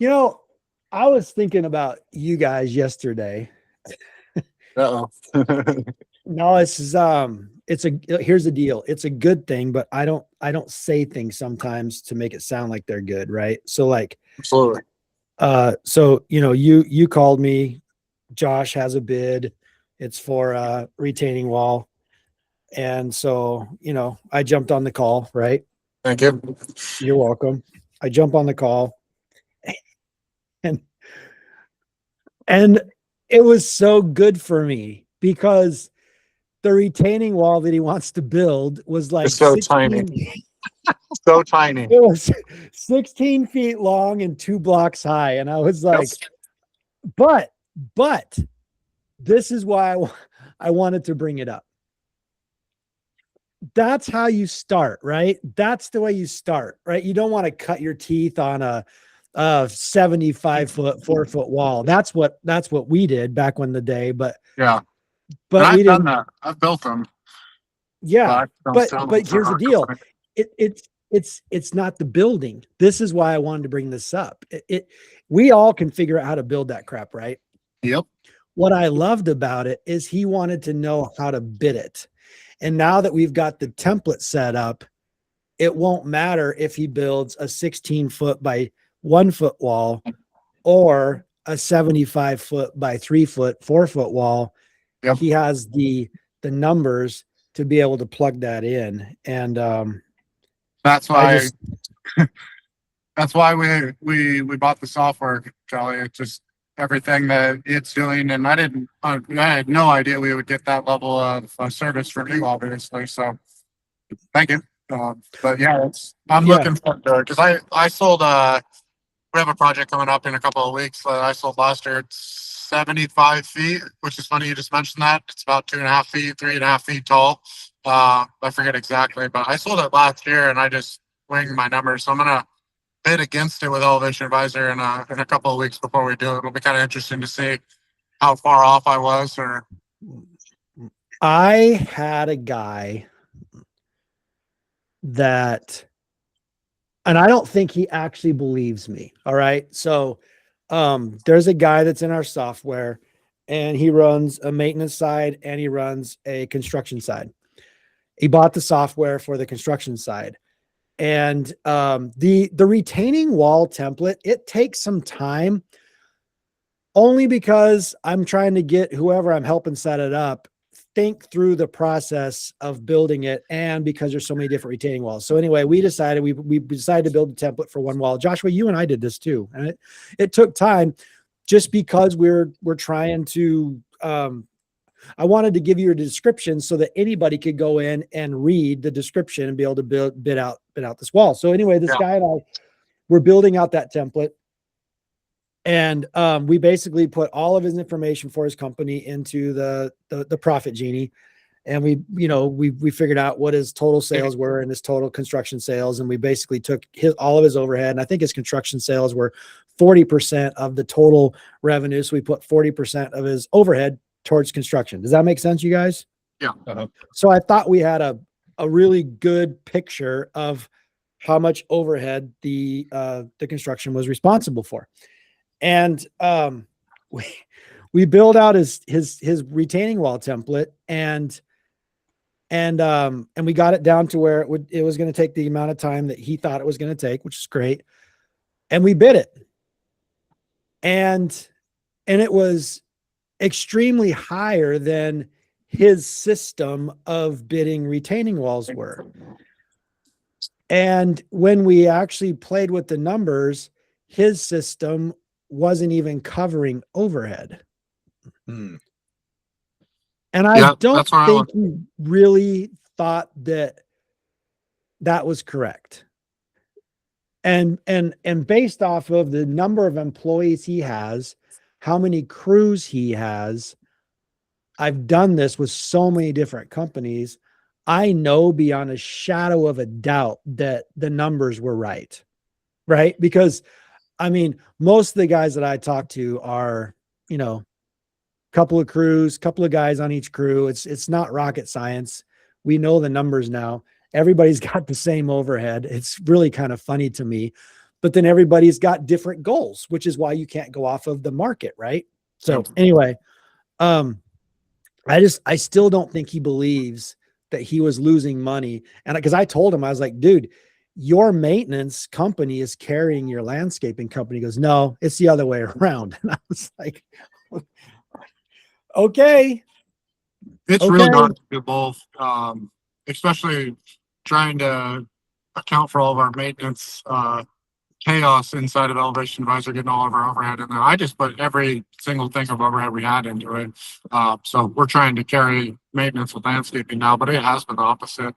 You know, I was thinking about you guys yesterday. Uh-oh. No, it's a here's the deal. It's a good thing, but I don't say things sometimes to make it sound like they're good, right? So like Absolutely. so you called me, Josh has a bid. It's for a retaining wall. And so, I jumped on the call, right? Thank you. You're welcome. I jump on the call and and it was so good for me because the retaining wall that he wants to build was It's like so tiny. 16. So tiny. It was 16 feet long and 2 blocks high. And I was like, Yes. but this is why I wanted to bring it up. That's how you start, right? That's the way you start, right? You don't want to cut your teeth on a 75-foot, 4-foot wall. That's what we did back when the day, but Yeah. And we I've done didn't. that. I've built them, Yeah, but I don't but sell them for here's the hard to deal. find. It's not the building. This is why I wanted to bring this up. We all can figure out how to build that crap, right? Yep. What I loved about it is he wanted to know how to bid it. And now that we've got the template set up, it won't matter if he builds a 16-foot by 1-foot wall or a 75-foot by 3-foot, 4-foot wall. Yep. He has the numbers to be able to plug that in. And That's why that's why we bought the software, Kelly. It's just everything that it's doing, and I had no idea we would get that level of service from you, obviously. So thank you. But yeah, I'm yeah, looking forward to it because I sold we have a project coming up in a couple of weeks that I sold last year. It's 75 feet, which is funny you just mentioned that. It's about 2.5 feet, 3.5 feet tall. I forget exactly, but I sold it last year and I just winged my numbers. So I'm gonna bid against it with Elevation Advisor in a couple of weeks before we do it. It'll be kind of interesting to see how far off I was. Or I had a guy that, and I don't think he actually believes me. All right. So there's a guy that's in our software and he runs a maintenance side and he runs a construction side. He bought the software for the construction side. And the retaining wall template, it takes some time only because I'm trying to get whoever I'm helping set it up think through the process of building it, and because there's so many different retaining walls. So anyway, we decided to build a template for one wall. Joshua, you and I did this too, and it took time just because we're trying to I wanted to give you a description so that anybody could go in and read the description and be able to bid out this wall. So anyway, this guy and I were building out that template. And we basically put all of his information for his company into the Profit Genie. And we figured out what his total sales were and his total construction sales. And we basically took all of his overhead. And I think his construction sales were 40% of the total revenue. So we put 40% of his overhead towards construction. Does that make sense, you guys? yeah, So I thought we had a really good picture of how much overhead the construction was responsible for. And we build out his retaining wall template and we got it down to where it was going to take the amount of time that he thought it was going to take, which is great. And we bid it. And it was extremely higher than his system of bidding retaining walls were. And when we actually played with the numbers, his system wasn't even covering overhead. And I don't think he really thought that was correct. And based off of the number of employees he has, how many crews he has, I've done this with so many different companies. I know beyond a shadow of a doubt that the numbers were right? Because I mean, most of the guys that I talk to are, couple of crews, couple of guys on each crew. It's not rocket science. We know the numbers now. Everybody's got the same overhead. It's really kind of funny to me. but then everybody's got different goals, which is why you can't go off of the market. Right. So anyway, I still don't think he believes that he was losing money. And because I told him, I was like, dude, your maintenance company is carrying your landscaping company. He goes, no, it's the other way around. And I was like, okay. It's really hard to do both, especially trying to account for all of our maintenance chaos inside of Elevation Advisor, getting all of our overhead in there. I just put every single thing of overhead we had into it. So we're trying to carry maintenance with landscaping now, but it has been the opposite.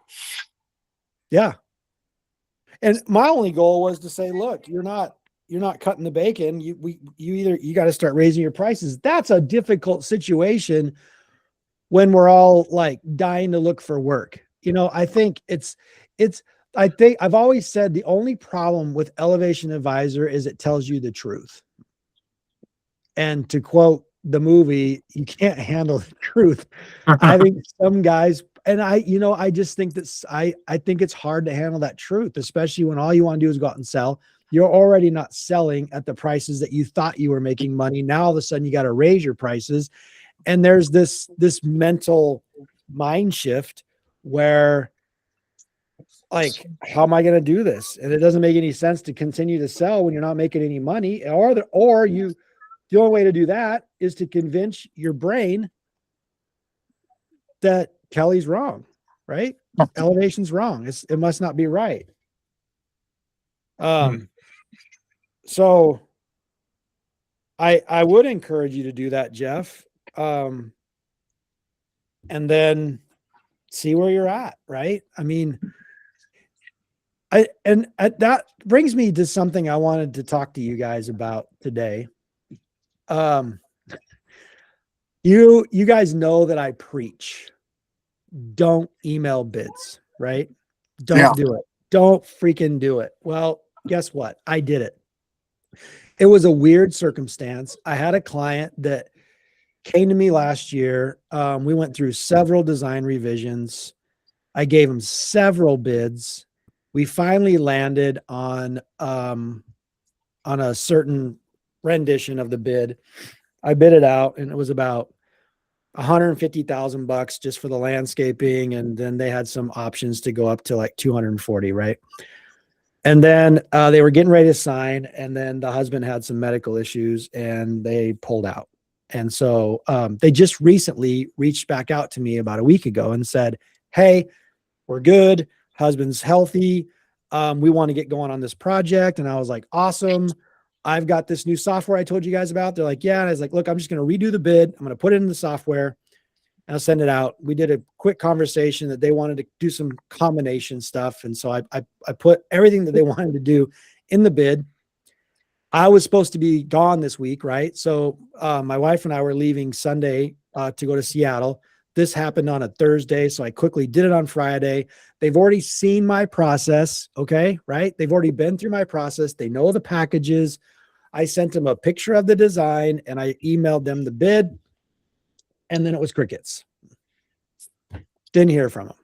Yeah. And my only goal was to say, look, you're not cutting the bacon. You got to start raising your prices. That's a difficult situation when we're all like dying to look for work. I think I've always said the only problem with Elevation Advisor is it tells you the truth. And to quote the movie, you can't handle the truth. I think some guys, and I just think that I think it's hard to handle that truth, especially when all you want to do is go out and sell. You're already not selling at the prices that you thought you were making money. Now all of a sudden you got to raise your prices. And there's this mental mind shift where, like, how am I going to do this? And it doesn't make any sense to continue to sell when you're not making any money. The only way to do that is to convince your brain that Kelly's wrong, right? Elevation's wrong. It must not be right. So I would encourage you to do that, Jeff. And then see where you're at, right? I mean, that brings me to something I wanted to talk to you guys about today. You guys know that I preach, don't email bids, right? Don't do it. Don't freaking do it. Well, guess what? I did it. It was a weird circumstance. I had a client that came to me last year. We went through several design revisions. I gave him several bids. We finally landed on a certain rendition of the bid. I bid it out, and it was about $150,000 just for the landscaping, and then they had some options to go up to like 240, right? And then they were getting ready to sign, and then the husband had some medical issues, and they pulled out. And so they just recently reached back out to me about a week ago and said, hey, we're good. Husband's healthy. We want to get going on this project. And I was like, awesome. I've got this new software I told you guys about. They're like, yeah. And I was like, look, I'm just going to redo the bid. I'm going to put it in the software and I'll send it out. We did a quick conversation that they wanted to do some combination stuff. And so I put everything that they wanted to do in the bid. I was supposed to be gone this week, right? So my wife and I were leaving Sunday to go to Seattle. This happened on a Thursday, so I quickly did it on Friday. They've already seen my process, okay, right? They've already been through my process. They know the packages. I sent them a picture of the design, and I emailed them the bid, and then it was crickets. Didn't hear from them.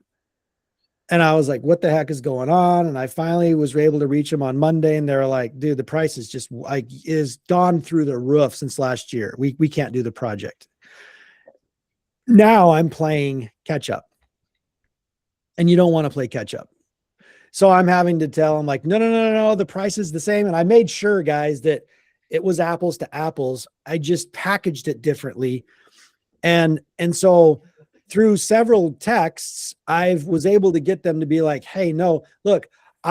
And I was like, what the heck is going on? And I finally was able to reach them on Monday, and they're like, dude, the price is just like is gone through the roof since last year. We can't do the project. Now I'm playing catch up, and you don't want to play catch up. So I'm having to tell them like, no, the price is the same. And I made sure, guys, that it was apples to apples. I just packaged it differently. And so through several texts, I was able to get them to be like, hey, no, look,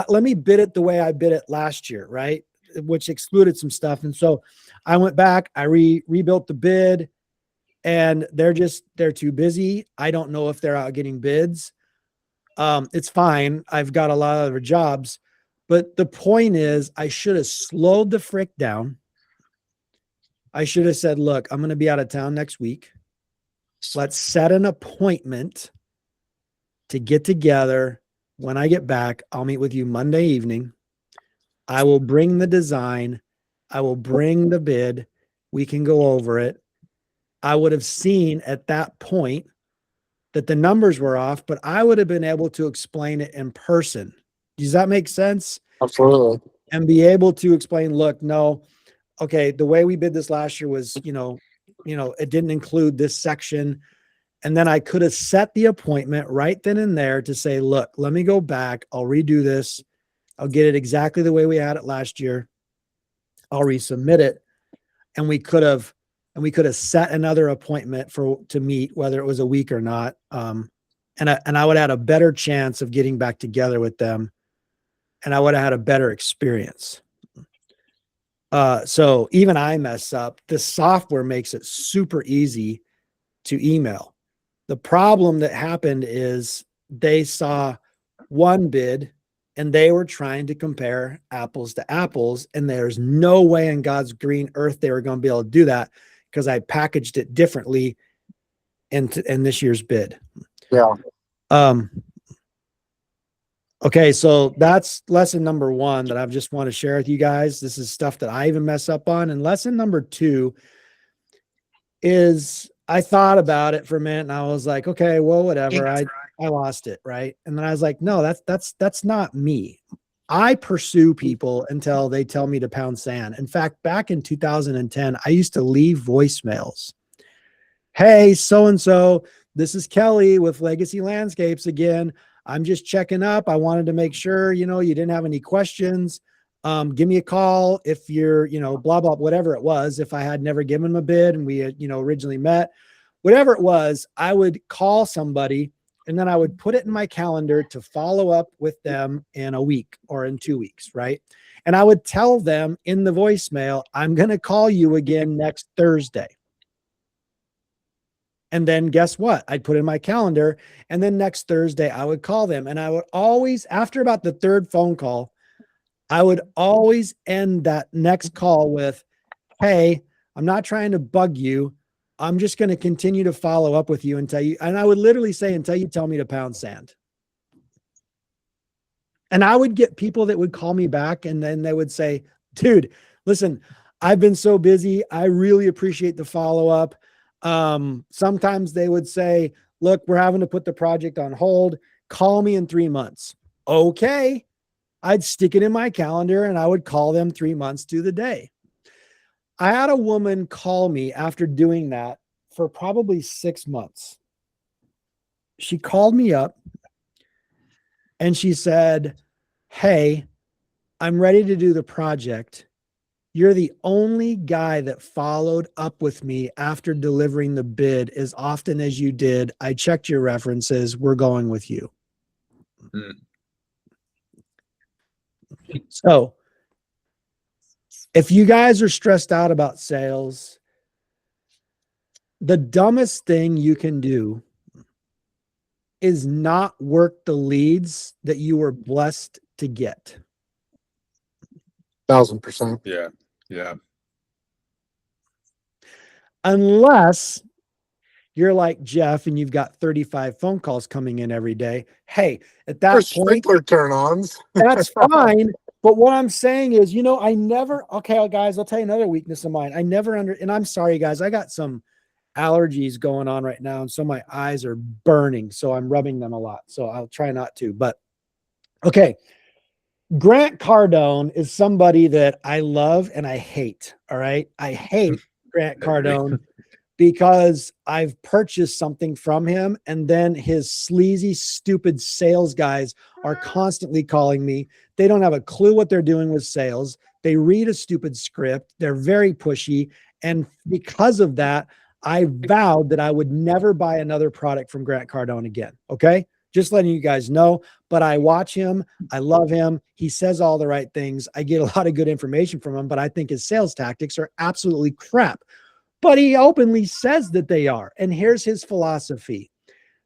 let me bid it the way I bid it last year, right? Which excluded some stuff. And so I went back, I rebuilt the bid, and they're too busy. I don't know if they're out getting bids. It's fine. I've got a lot of other jobs, but the point is I should have slowed the frick down. I should have said, look, I'm going to be out of town next week. Let's set an appointment to get together. When I get back, I'll meet with you Monday evening. I will bring the design. I will bring the bid. We can go over it. I would have seen at that point that the numbers were off, but I would have been able to explain it in person. Does that make sense? Absolutely. and be able to explain, look, no, okay, the way we bid this last year was, it didn't include this section. And then I could have set the appointment right then and there to say, look, let me go back. I'll redo this. I'll get it exactly the way we had it last year. I'll resubmit it. And we could have set another appointment to meet, whether it was a week or not. And I would have had a better chance of getting back together with them, and I would have had a better experience. So even I mess up. This software makes it super easy to email. The problem that happened is they saw one bid and they were trying to compare apples to apples. And there's no way in God's green earth they were going to be able to do that, because I packaged it differently in this year's bid. Yeah. Okay, so that's lesson number 1 that I just want to share with you guys. This is stuff that I even mess up on. And lesson number 2 is, I thought about it for a minute and I was like, okay, well, whatever. I lost it, right? And then I was like, no, that's not me. I pursue people until they tell me to pound sand. In fact, back in 2010, I used to leave voicemails. Hey, so-and-so, this is Kelly with Legacy Landscapes again. I'm just checking up. I wanted to make sure, you didn't have any questions. Give me a call if you're, blah, blah, whatever it was. If I had never given them a bid and we had, originally met, whatever it was, I would call somebody and then I would put it in my calendar to follow up with them in a week or in 2 weeks. Right. And I would tell them in the voicemail, I'm going to call you again next Thursday. And then guess what? I'd put in my calendar, and then next Thursday I would call them. And I would always, after about the 3rd phone call, I would always end that next call with, hey, I'm not trying to bug you. I'm just going to continue to follow up with you until you, and I would literally say, until you tell me to pound sand. And I would get people that would call me back and then they would say, dude, listen, I've been so busy. I really appreciate the follow-up. Sometimes they would say, look, we're having to put the project on hold. Call me in 3 months. Okay. I'd stick it in my calendar and I would call them 3 months to the day. I had a woman call me after doing that for probably 6 months. She called me up and she said, hey, I'm ready to do the project. You're the only guy that followed up with me after delivering the bid as often as you did. I checked your references. We're going with you. Mm. So if you guys are stressed out about sales, the dumbest thing you can do is not work the leads that you were blessed to get. 1000%. Yeah. Yeah. Unless you're like Jeff and you've got 35 phone calls coming in every day. Hey, at that Or point, sprinkler turn-ons. that's fine. But what I'm saying is, okay, guys, I'll tell you another weakness of mine. And I'm sorry, guys, I got some allergies going on right now. And so my eyes are burning. So I'm rubbing them a lot. So I'll try not to, but okay. Grant Cardone is somebody that I love and I hate. All right. I hate Grant Cardone because I've purchased something from him and then his sleazy, stupid sales guys are constantly calling me. They don't have a clue what they're doing with sales. They read a stupid script. They're very pushy. And because of that, I vowed that I would never buy another product from Grant Cardone again. Okay. Just letting you guys know, but I watch him. I love him. He says all the right things. I get a lot of good information from him, but I think his sales tactics are absolutely crap. But he openly says that they are. And here's his philosophy.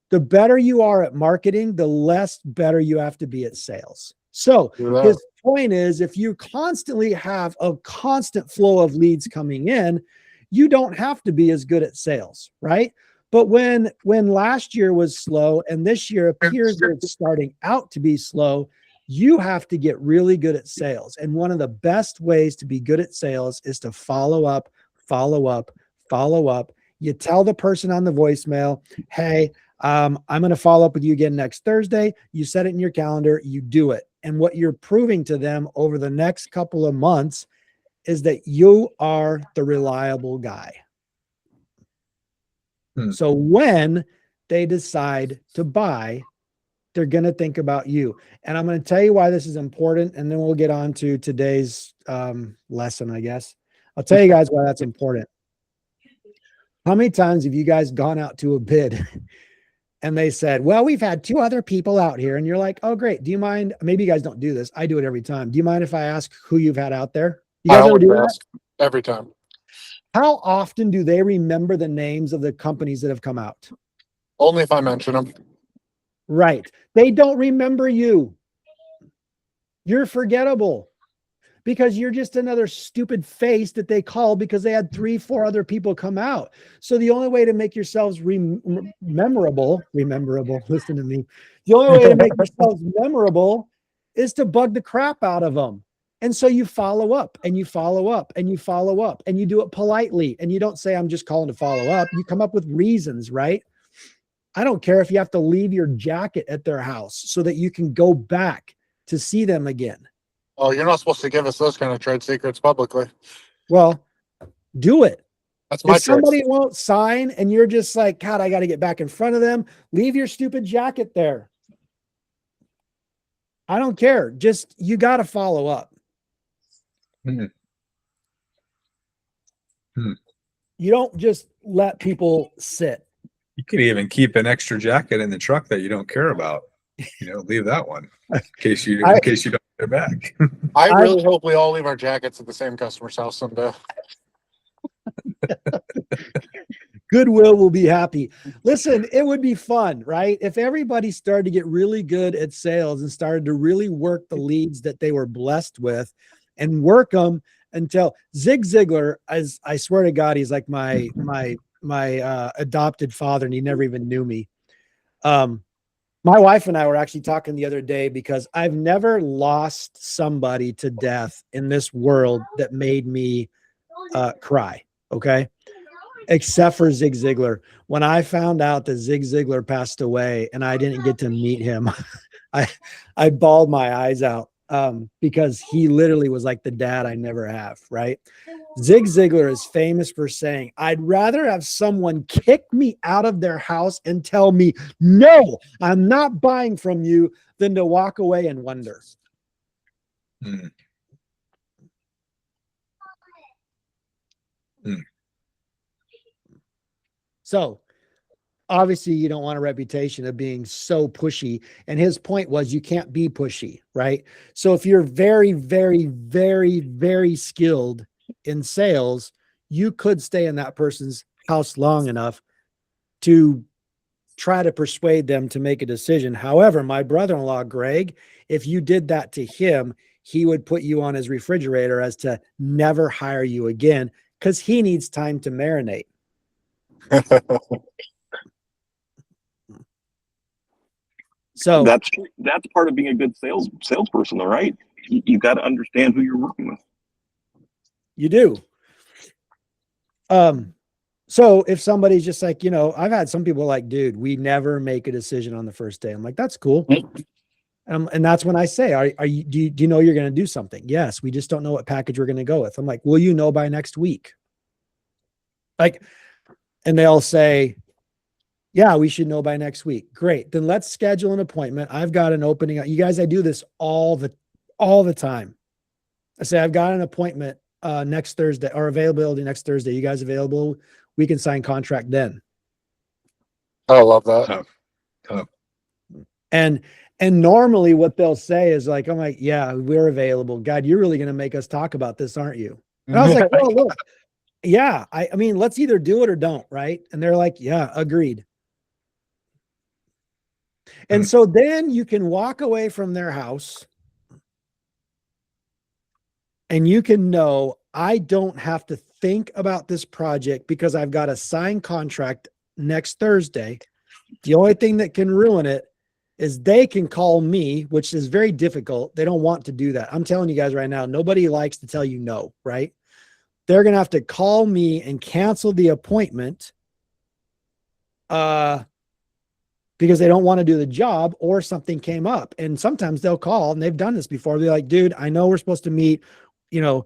The better you are at marketing, the less better you have to be at sales. So his point is, if you constantly have a constant flow of leads coming in, you don't have to be as good at sales, right? But when last year was slow and this year appears that it's starting out to be slow, you have to get really good at sales. And one of the best ways to be good at sales is to follow up, follow up, follow up. You tell the person on the voicemail, hey, I'm going to follow up with you again next Thursday. You set it in your calendar, you do it. And what you're proving to them over the next couple of months is that you are the reliable guy. So when they decide to buy, they're going to think about you. And I'm going to tell you why this is important. And then we'll get on to today's lesson, I guess. I'll tell you guys why that's important. How many times have you guys gone out to a bid and they said, well, we've had 2 other people out here, and you're like, oh, great. Do you mind? Maybe you guys don't do this. I do it every time. Do you mind if I ask who you've had out there? You guys ever do that? Every time. How often do they remember the names of the companies that have come out? Only if I mention them. Right. They don't remember you. You're forgettable because you're just another stupid face that they call because they had 3, 4 other people come out. So the only way to make yourselves memorable, listen to me. The only way to make yourselves memorable is to bug the crap out of them. And so you follow up and you follow up and you follow up and you do it politely. And you don't say, I'm just calling to follow up. You come up with reasons, right? I don't care if you have to leave your jacket at their house so that you can go back to see them again. Oh, you're not supposed to give us those kind of trade secrets publicly. Well, do it. That's my If somebody won't sign and you're just like, God, I got to get back in front of them, leave your stupid jacket there. I don't care. Just, you got to follow up. You don't just let people sit. You could even keep an extra jacket in the truck that you don't care about. Leave that one in case you don't get it back. I really hope we all leave our jackets at the same customer's house someday. Goodwill will be happy. Listen, it would be fun, right? If everybody started to get really good at sales and started to really work the leads that they were blessed with and work them until Zig Ziglar, as I swear to God, he's like my adopted father, and he never even knew me. My wife and I were actually talking the other day because I've never lost somebody to death in this world that made me cry. Okay. Except for Zig Ziglar. When I found out that Zig Ziglar passed away and I didn't get to meet him, I bawled my eyes out because he literally was like the dad I never have. Right. Zig Ziglar is famous for saying, I'd rather have someone kick me out of their house and tell me, no, I'm not buying from you, than to walk away and wonder. So obviously you don't want a reputation of being so pushy. And his point was, you can't be pushy, right? So if you're very, very, very, very skilled in sales, you could stay in that person's house long enough to try to persuade them to make a decision. However, my brother-in-law, Greg, if you did that to him, he would put you on his refrigerator as to never hire you again because he needs time to marinate. So that's part of being a good salesperson, though, right? You got to understand who you're working with. You do. So if somebody's just like, I've had some people like, dude, we never make a decision on the first day. I'm like, that's cool. And that's when I say, do you know you're going to do something? Yes. We just don't know what package we're going to go with. I'm like, will you know by next week? And they'll say, yeah, we should know by next week. Great. Then let's schedule an appointment. I've got an opening. You guys, I do this all the time. I say, I've got an appointment next Thursday, or availability next Thursday. You guys available? We can sign contract then. I love that. And normally what they'll say is like, I'm like, yeah, we're available. God, you're really going to make us talk about this, aren't you? And I was like, well, look, yeah, I mean, let's either do it or don't. Right. And they're like, yeah, agreed. And so then you can walk away from their house and you can know, I don't have to think about this project because I've got a signed contract next Thursday. The only thing that can ruin it is they can call me, which is very difficult. They don't want to do that. I'm telling you guys right now, nobody likes to tell you no, right? They're going to have to call me and cancel the appointment because because they don't want to do the job or something came up. And sometimes they'll call, and they've done this before. They're like, dude, I know we're supposed to meet, can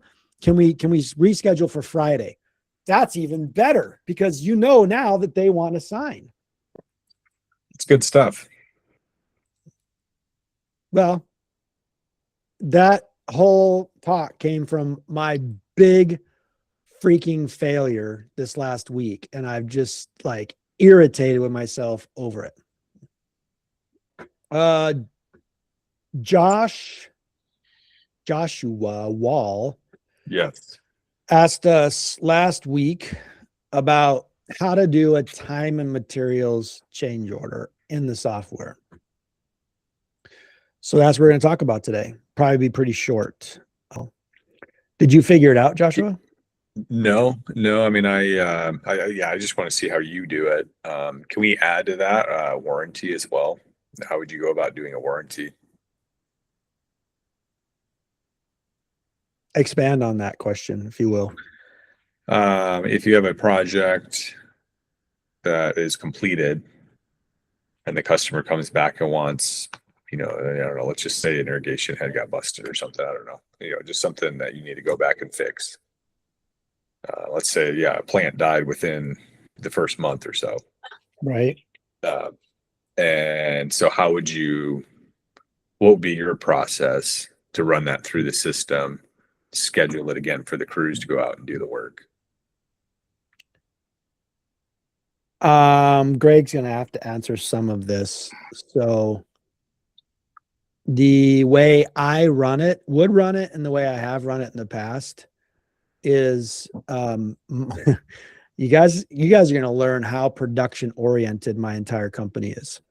we reschedule for Friday? That's even better because now that they want to sign. It's good stuff. Well, that whole talk came from my big freaking failure this last week. And I've just like irritated with myself over it. Joshua Wall Yes. asked us last week about how to do a time and materials change order in the software. So that's what we're going to talk about today. Probably be pretty short. Did you figure it out, Joshua? No. I mean, I just want to see how you do it. Can we add to that warranty as well? How would you go about doing a warranty? Expand on that question, if you will. If you have a project that is completed and the customer comes back and wants, I don't know, let's just say an irrigation head got busted or something. I don't know, just something that you need to go back and fix. Let's say, a plant died within the first month or so. Right. And so what would be your process to run that through the system, schedule it again for the crews to go out and do the work? Greg's going to have to answer some of this. So the way I would run it, and the way I have run it in the past is, you guys are going to learn how production oriented my entire company is.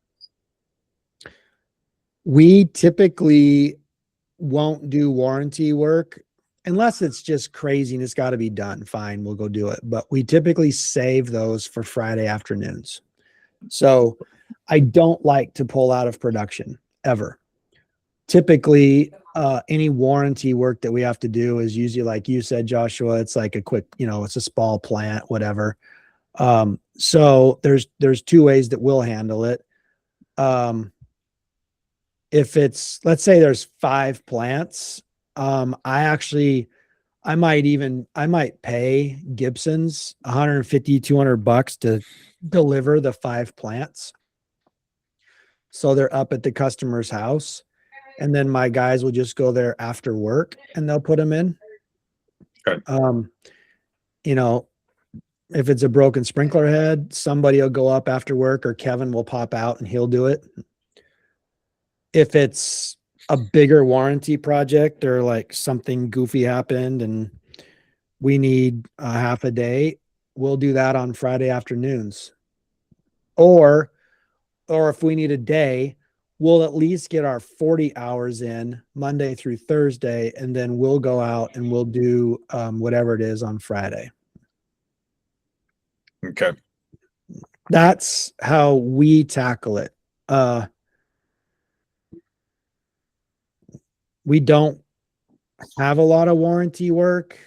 We typically won't do warranty work unless it's just crazy and it's got to be done. Fine, we'll go do it. But we typically save those for Friday afternoons. So I don't like to pull out of production ever. Typically, any warranty work that we have to do is usually, like you said, Joshua, it's like a quick, it's a small plant, whatever. So there's two ways that we'll handle it. If it's, let's say there's 5 plants, I might pay Gibson's $150, $200 to deliver the 5 plants. So they're up at the customer's house. And then my guys will just go there after work and they'll put them in. Okay. If it's a broken sprinkler head, somebody will go up after work, or Kevin will pop out and he'll do it. If it's a bigger warranty project or like something goofy happened and we need a half a day, we'll do that on Friday afternoons. Or if we need a day, we'll at least get our 40 hours in Monday through Thursday, and then we'll go out and we'll do whatever it is on Friday. Okay. That's how we tackle it. We don't have a lot of warranty work.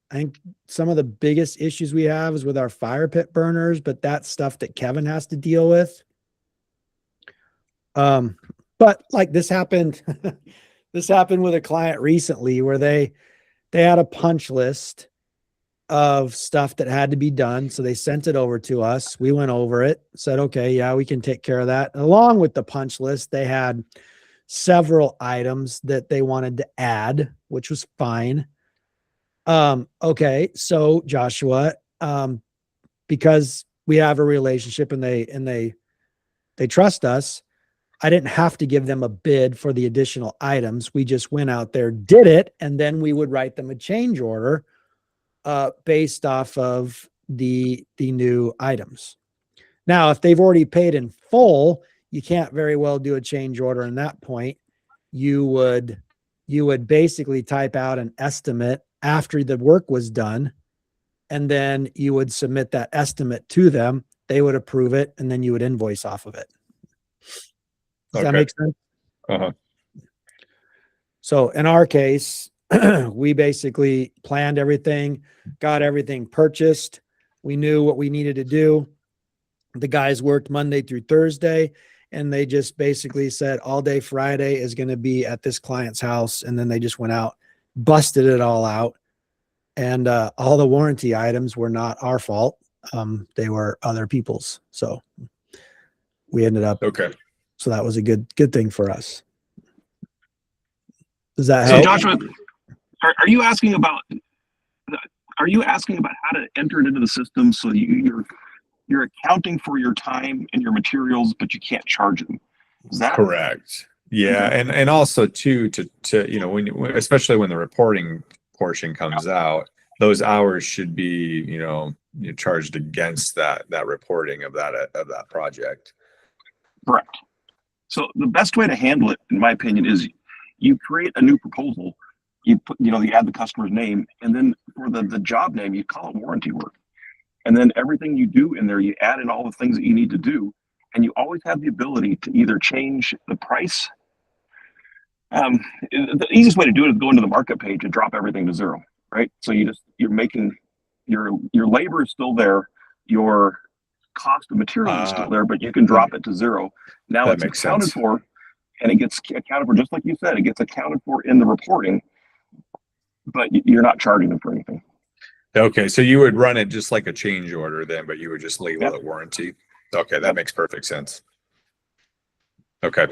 I think some of the biggest issues we have is with our fire pit burners, but that's stuff that Kevin has to deal with. But like this happened with a client recently where they had a punch list of stuff that had to be done. So they sent it over to us. We went over it, said, okay, yeah, we can take care of that. And along with the punch list, they had several items that they wanted to add, which was fine. Okay. So Joshua, because we have a relationship and they trust us, I didn't have to give them a bid for the additional items. We just went out there, did it, and then we would write them a change order based off of the new items. Now, if they've already paid in full, you can't very well do a change order in that point. You would basically type out an estimate after the work was done, and then you would submit that estimate to them. They would approve it, and then you would invoice off of it. Does that make sense? Uh-huh. So in our case, we basically planned everything, got everything purchased. We knew what we needed to do. The guys worked Monday through Thursday, and they just basically said all day Friday is going to be at this client's house. And then they just went out, busted it all out. And all the warranty items were not our fault. They were other people's. So we ended up, Okay. so that was a good thing for us. Does that So help? Joshua, are you asking about how to enter it into the system so you're accounting for your time and your materials, but you can't charge them? Is that Correct. Yeah. Okay. And also too, to, you know, especially when the reporting portion comes out, those hours should be, you know, charged against that reporting of that project. correct? So the best way to handle it, in my opinion, is you create a new proposal. You add the customer's name, and then for the job name, you call it warranty work. And then everything you do in there, you add in all the things that you need to do, and you always have the ability to either change the price. The easiest way to do it is go into the market page and drop everything to zero, right? So you're making your labor is still there, your cost of materials is still there, but you can drop it to zero. Now That it's makes accounted sense. for, and it gets accounted for just like you said. It gets accounted for in the reporting, but you're not charging them for anything. Okay. So you would run it just like a change order then, but you would just label Yep. it warranty. Okay. That Yep. makes perfect sense. Okay.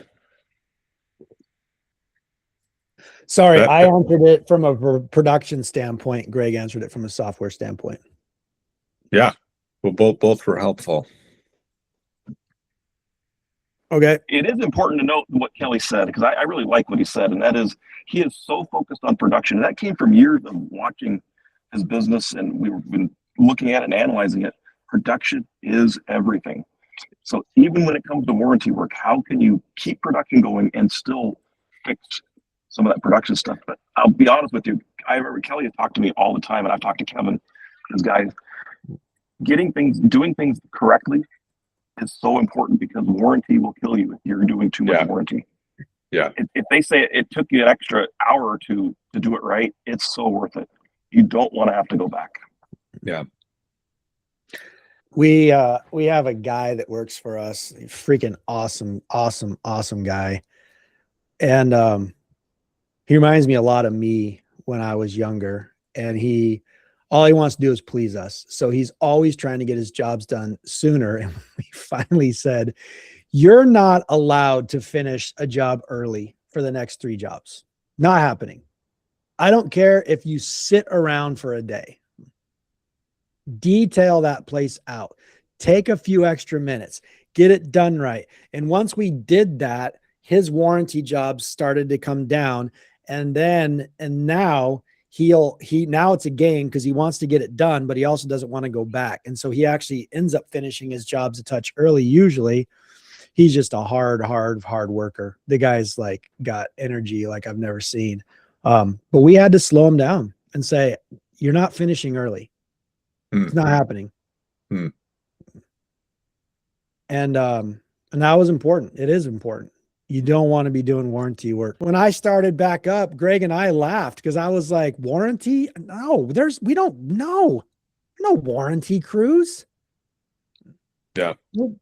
Sorry, That- I answered it from a production standpoint. Greg answered it from a software standpoint. Yeah. Well, both were helpful. Okay. It is important to note what Kelly said, because I really like what he said, and that is he is so focused on production. And that came from years of watching his business, and we've been looking at it and analyzing it. Production is everything. So even when it comes to warranty work, how can you keep production going and still fix some of that production stuff? But I'll be honest with you, I remember Kelly had talked to me all the time, and I've talked to Kevin, this guy, doing things correctly is so important, because warranty will kill you if you're doing too much warranty. Yeah. If they say it took you an extra hour or two to do it right, it's so worth it. You don't want to have to go back. Yeah. We have a guy that works for us, freaking awesome guy. And he reminds me a lot of me when I was younger, and all he wants to do is please us. So he's always trying to get his jobs done sooner. And we finally said, you're not allowed to finish a job early for the next 3 jobs. Not happening. I don't care if you sit around for a day. Detail that place out. Take a few extra minutes. Get it done right. And once we did that, his warranty jobs started to come down. And now now it's a game, because he wants to get it done, but he also doesn't want to go back. And so he actually ends up finishing his jobs a touch early. Usually he's just a hard worker. The guy's like got energy like I've never seen. But we had to slow him down and say, you're not finishing early. It's not happening. And that was important. It is important. You don't want to be doing warranty work. When I started back up, Greg and I laughed, because I was like, warranty? No, no warranty crews. Yeah.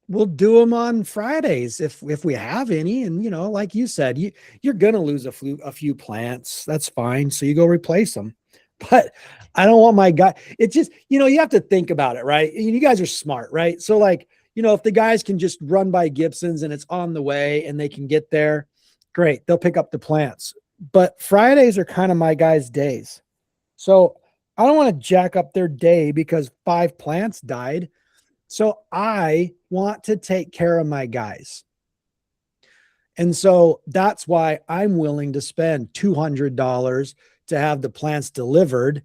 We'll do them on Fridays if we have any. And, like you said, you're going to lose a few plants. That's fine. So you go replace them. But I don't want my guy. It's just, you have to think about it, right? You guys are smart, right? So like, if the guys can just run by Gibson's and it's on the way and they can get there, great. They'll pick up the plants. But Fridays are kind of my guys' days. So I don't want to jack up their day because 5 plants died. So I want to take care of my guys. And so that's why I'm willing to spend $200 to have the plants delivered,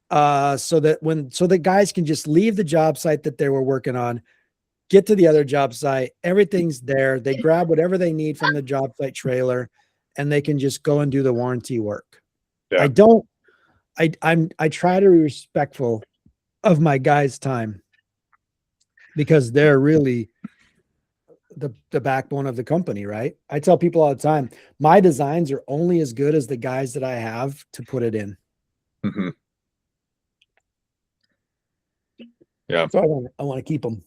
so that guys can just leave the job site that they were working on, get to the other job site. Everything's there. They grab whatever they need from the job site trailer, and they can just go and do the warranty work. Yeah. I try to be respectful of my guys' time, because they're really the backbone of the company, right? I tell people all the time, my designs are only as good as the guys that I have to put it in. Mm-hmm. Yeah. So I want to keep them.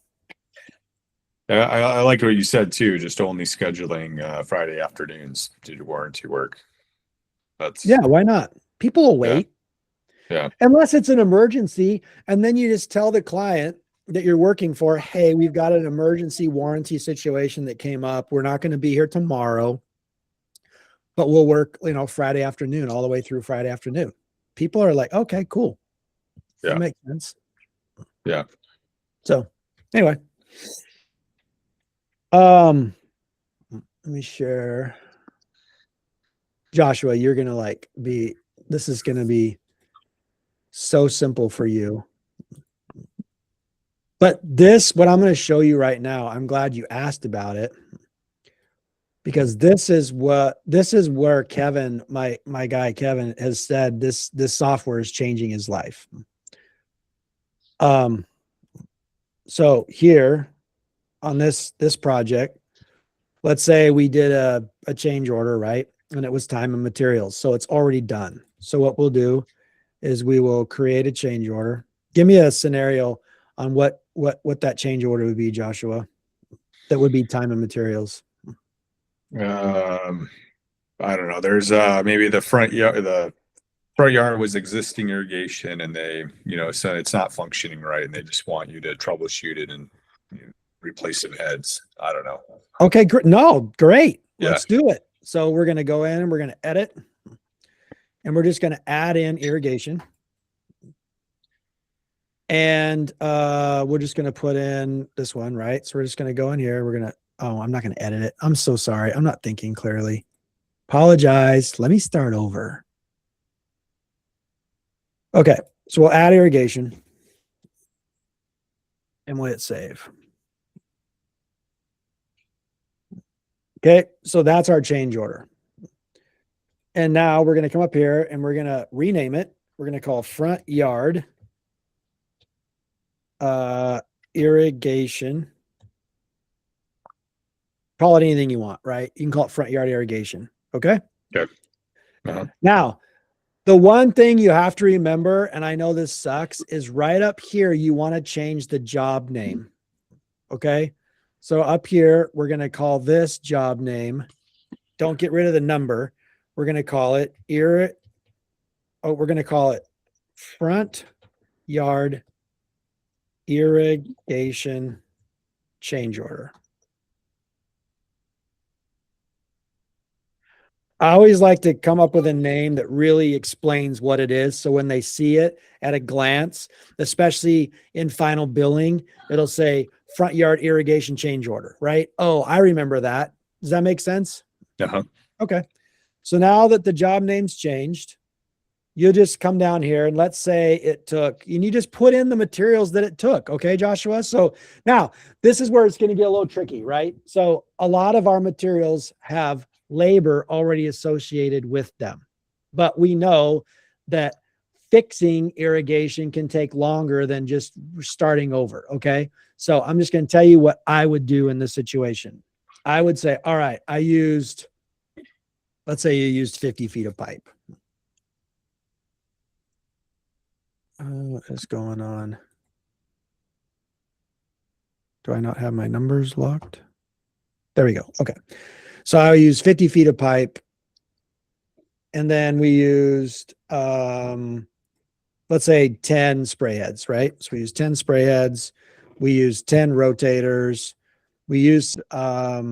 I like what you said too, just only scheduling Friday afternoons to do warranty work. That's Yeah, why not? People will Yeah. wait. Yeah. Unless it's an emergency, and then you just tell the client that you're working for, hey, we've got an emergency warranty situation that came up. We're not going to be here tomorrow, but we'll work, Friday afternoon all the way through Friday afternoon. People are like, okay, cool. Yeah. That makes sense. Yeah. So anyway, let me share. Joshua, you're going to this is going to be so simple for you. But what I'm going to show you right now, I'm glad you asked about it, because this is where Kevin, my guy Kevin, has said this software is changing his life. So here on this project, let's say we did a change order, right? And it was time and materials. So it's already done. So what we'll do is we will create a change order. Give me a scenario on what that change order would be, Joshua. That would be time and materials. I don't know. There's maybe the front yard was existing irrigation, and they, so it's not functioning right, and they just want you to troubleshoot it and replace some heads. I don't know. Okay, great. No, great. Yeah. Let's do it. So we're going to go in and we're going to edit, and we're just going to add in irrigation. And we're just going to put in this one, right? So we're just going to go in here. I'm not going to edit it. I'm so sorry. I'm not thinking clearly. Apologize. Let me start over. Okay. So we'll add irrigation. And we'll hit save. Okay. So that's our change order. And now we're going to come up here and we're going to rename it. We're going to call front yard irrigation. Call it anything you want, right? You can call it front yard irrigation. Okay. Okay. Uh-huh. Now, the one thing you have to remember, and I know this sucks, is right up here, you want to change the job name. Okay. So up here, we're going to call this job name. Don't get rid of the number. We're going to call it we're going to call it front yard irrigation change order. I always like to come up with a name that really explains what it is. So when they see it at a glance, especially in final billing, it'll say front yard irrigation change order, right? Oh, I remember that. Does that make sense? Uh-huh. Okay. So now that the job name's changed, you just come down here and let's say it took, and you just put in the materials that it took. Okay, Joshua. So now this is where it's going to get a little tricky, right? So a lot of our materials have labor already associated with them, but we know that fixing irrigation can take longer than just starting over. Okay. So I'm just going to tell you what I would do in this situation. I would say, all right, let's say you used 50 feet of pipe. What is going on? Do I not have my numbers locked? There we go. Okay. So I used 50 feet of pipe. And then we used, let's say 10 spray heads, right? So we used 10 spray heads. We used 10 rotators. We used a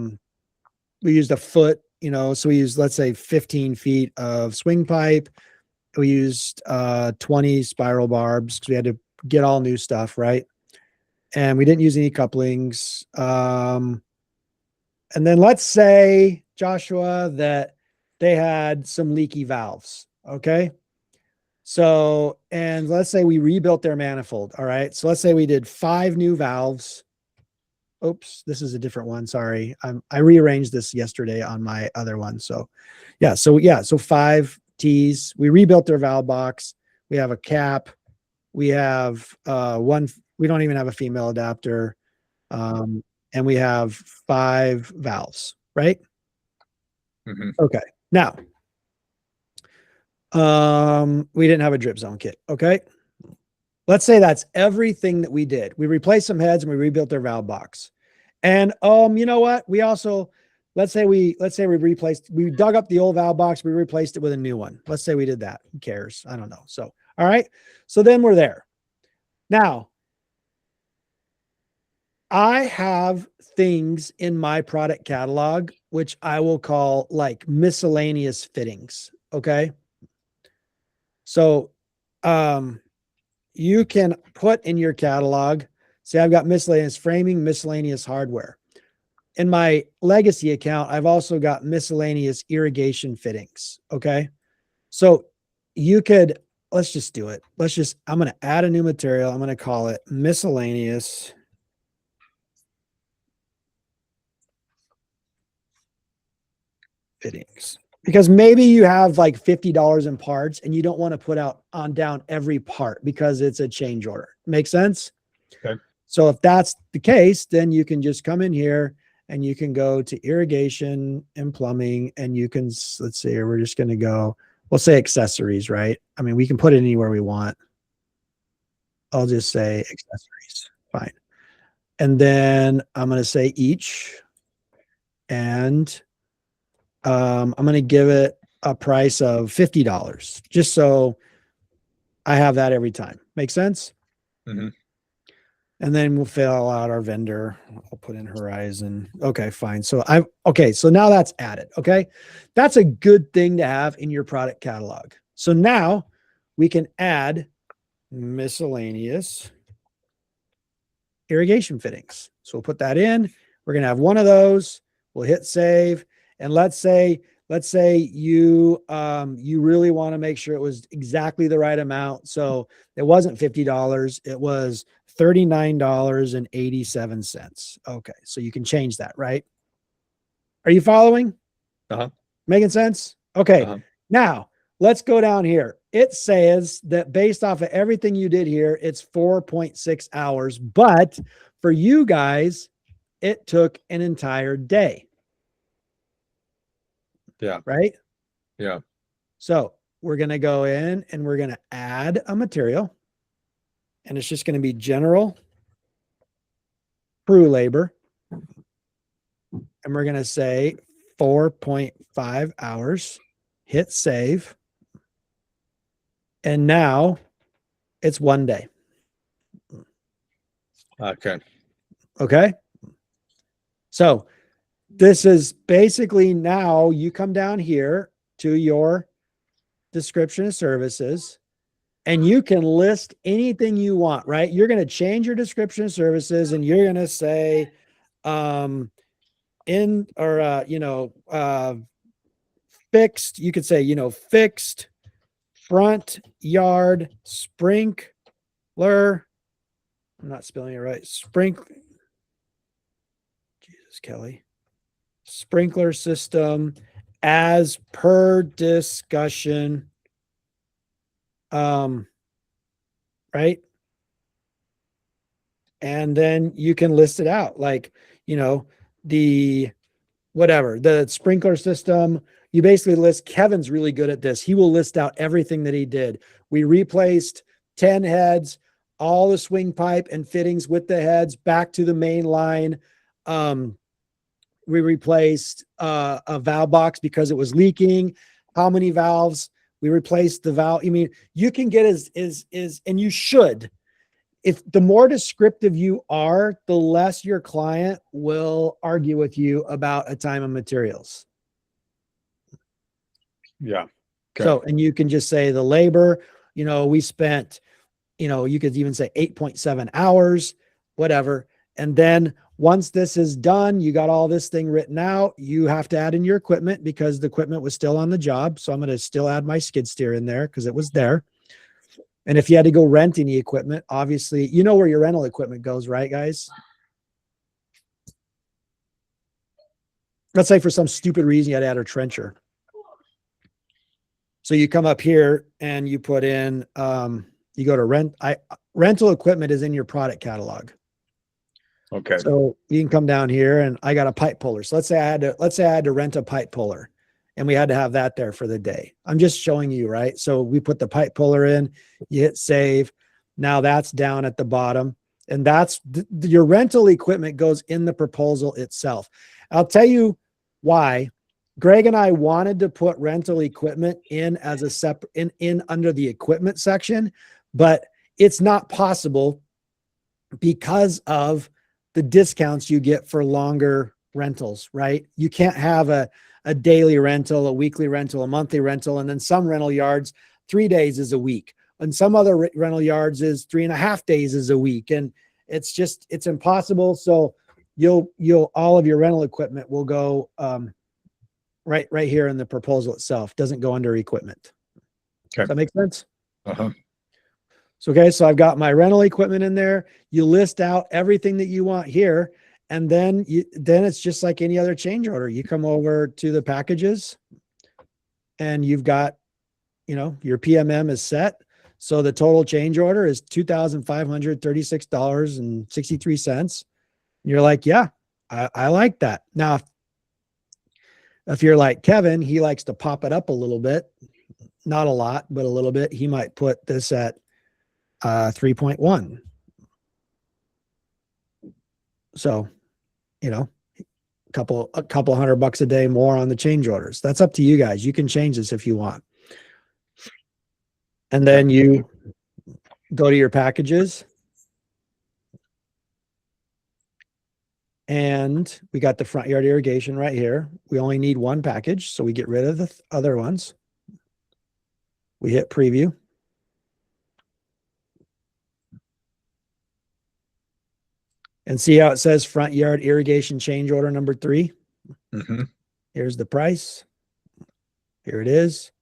foot, so we used, let's say 15 feet of swing pipe. We used 20 spiral barbs because we had to get all new stuff, right? And we didn't use any couplings. And then let's say, Joshua, that they had some leaky valves. Okay. So, and let's say we rebuilt their manifold. All right. So let's say we did 5 new valves. Oops, this is a different one. Sorry. I rearranged this yesterday on my other one. So so 5 T's. We rebuilt their valve box. We have a cap. We have one. We don't even have a female adapter. And we have 5 valves, right? Mm-hmm. Okay. Now, we didn't have a drip zone kit. Okay. Let's say that's everything that we did. We replaced some heads and we rebuilt their valve box. And you know what? We also, let's say we dug up the old valve box, we replaced it with a new one. Let's say we did that. Who cares? I don't know. So, all right. So then we're there. Now, I have things in my product catalog, which I will call like miscellaneous fittings. Okay. So, you can put in your catalog, say I've got miscellaneous framing, miscellaneous hardware. In my legacy account, I've also got miscellaneous irrigation fittings. Okay. So you could, let's just do it. I'm going to add a new material. I'm going to call it miscellaneous fittings, because maybe you have like $50 in parts and you don't want to put out on down every part because it's a change order. Make sense? Okay. So if that's the case, then you can just come in here and you can go to irrigation and plumbing, and you can, let's see here, we're just going to go, we'll say accessories, right? I mean, we can put it anywhere we want. I'll just say accessories. Fine. And then I'm going to say each, and I'm going to give it a price of $50, just so I have that every time. Make sense? Mhm. And then we'll fill out our vendor. I'll put in Horizon. Okay, fine. So so now that's added. Okay. That's a good thing to have in your product catalog. So now we can add miscellaneous irrigation fittings. So we'll put that in. We're going to have one of those. We'll hit save. And let's say you really want to make sure it was exactly the right amount. So it wasn't $50. It was $39.87. Okay. So you can change that, right? Are you following? Uh-huh. Making sense? Okay. Uh-huh. Now let's go down here. It says that based off of everything you did here, it's 4.6 hours, but for you guys, it took an entire day. Yeah. Right? Yeah. So we're going to go in and we're going to add a material, and it's just going to be general crew labor. And we're going to say 4.5 hours, hit save. And now it's 1 day. Okay. Okay. So this is basically, now you come down here to your description of services and you can list anything you want, right? You're going to change your description of services and you're going to say, fixed, you could say, fixed front yard sprinkler. I'm not spelling it right. Jesus, Kelly. Sprinkler system as per discussion. Right. And then you can list it out like, the sprinkler system. You basically list, Kevin's really good at this. He will list out everything that he did. We replaced 10 heads, all the swing pipe and fittings with the heads back to the main line. We replaced a valve box because it was leaking. How many valves? We replaced the valve. I mean, you can get and you should. If the more descriptive you are, the less your client will argue with you about a time and materials. Yeah. Okay. So, and you can just say the labor, we spent, you could even say 8.7 hours, whatever. And then once this is done, you got all this thing written out. You have to add in your equipment because the equipment was still on the job. So I'm going to still add my skid steer in there because it was there. And if you had to go rent any equipment, obviously, you know where your rental equipment goes, right, guys? Let's say for some stupid reason you had to add a trencher. So you come up here and you put in, you go to rental equipment is in your product catalog. Okay. So you can come down here and I got a pipe puller. So let's say I had to rent a pipe puller and we had to have that there for the day. I'm just showing you, right? So we put the pipe puller in, you hit save. Now that's down at the bottom. And that's your rental equipment goes in the proposal itself. I'll tell you why. Greg and I wanted to put rental equipment in as a separate in under the equipment section, but it's not possible because of the discounts you get for longer rentals, right? You can't have a daily rental, a weekly rental, a monthly rental, and then some rental yards, 3 days is a week. And some other rental yards is 3.5 days is a week. And it's impossible. So all of your rental equipment will go right here in the proposal itself. Doesn't go under equipment. Okay. Does that make sense? Uh-huh. So, okay. So I've got my rental equipment in there. You list out everything that you want here. And then it's just like any other change order. You come over to the packages and you've got, your PMM is set. So the total change order is $2,536.63. You're like, yeah, I like that. Now, if you're like Kevin, he likes to pop it up a little bit, not a lot, but a little bit. He might put this at 3.1. So, a couple $100 a day more on the change orders. That's up to you guys. You can change this if you want. And then you go to your packages. And we got the front yard irrigation right here. We only need one package, so we get rid of the other ones. We hit preview. And see how it says front yard irrigation change order number 3? Mm-hmm. Here's the price. Here it is.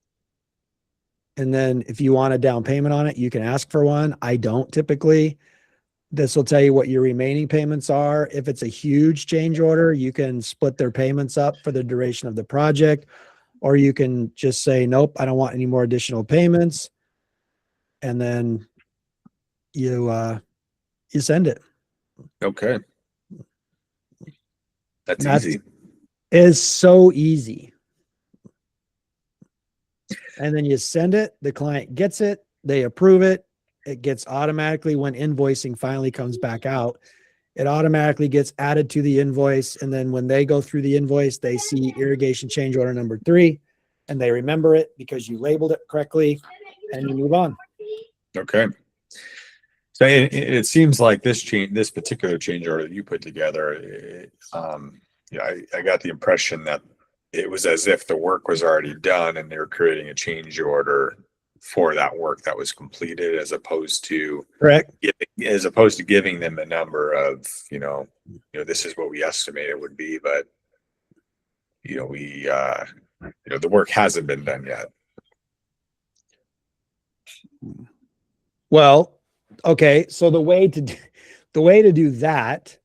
And then if you want a down payment on it, you can ask for one. I don't typically. This will tell you what your remaining payments are. If it's a huge change order, you can split their payments up for the duration of the project, or you can just say, nope, I don't want any more additional payments. And then you send it. Okay. That's easy. It's so easy. And then you send it, the client gets it, they approve it. It gets automatically, when invoicing finally comes back out, it automatically gets added to the invoice. And then when they go through the invoice, they see irrigation change order number 3 and they remember it because you labeled it correctly and you move on. Okay. So it seems like this particular change order that you put together, I got the impression that it was as if the work was already done and they were creating a change order for that work that was completed, as opposed to giving them a number of, this is what we estimate it would be, but the work hasn't been done yet. Well, okay. So the way to do that,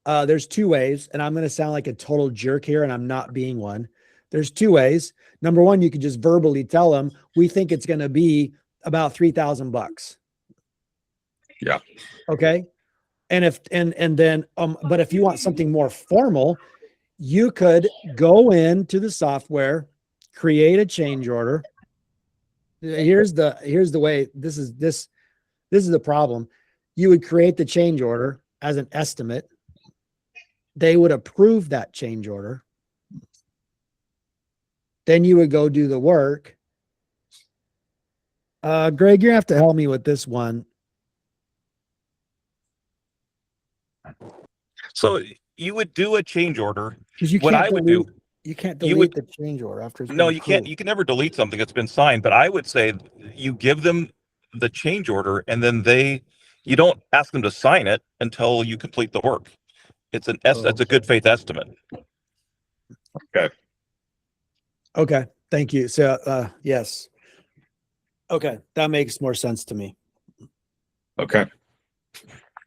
there's 2 ways, and I'm going to sound like a total jerk here, and I'm not being one. There's 2 ways. Number one, you could just verbally tell them, we think it's going to be about $3,000. Yeah. Okay. And then, but if you want something more formal, you could go into the software, create a change order. Here's the way, this is the problem. You would create the change order as an estimate. They would approve that change order. Then you would go do the work. Greg, you have to help me with this one. So you would do a change order. Because you can't delete the change order after it's been No, you can't. approved. You can never delete something that's been signed. But I would say you give them the change order, and then you don't ask them to sign it until you complete the work. It's a good faith estimate. Okay. Okay. Thank you. So, yes. Okay. That makes more sense to me. Okay.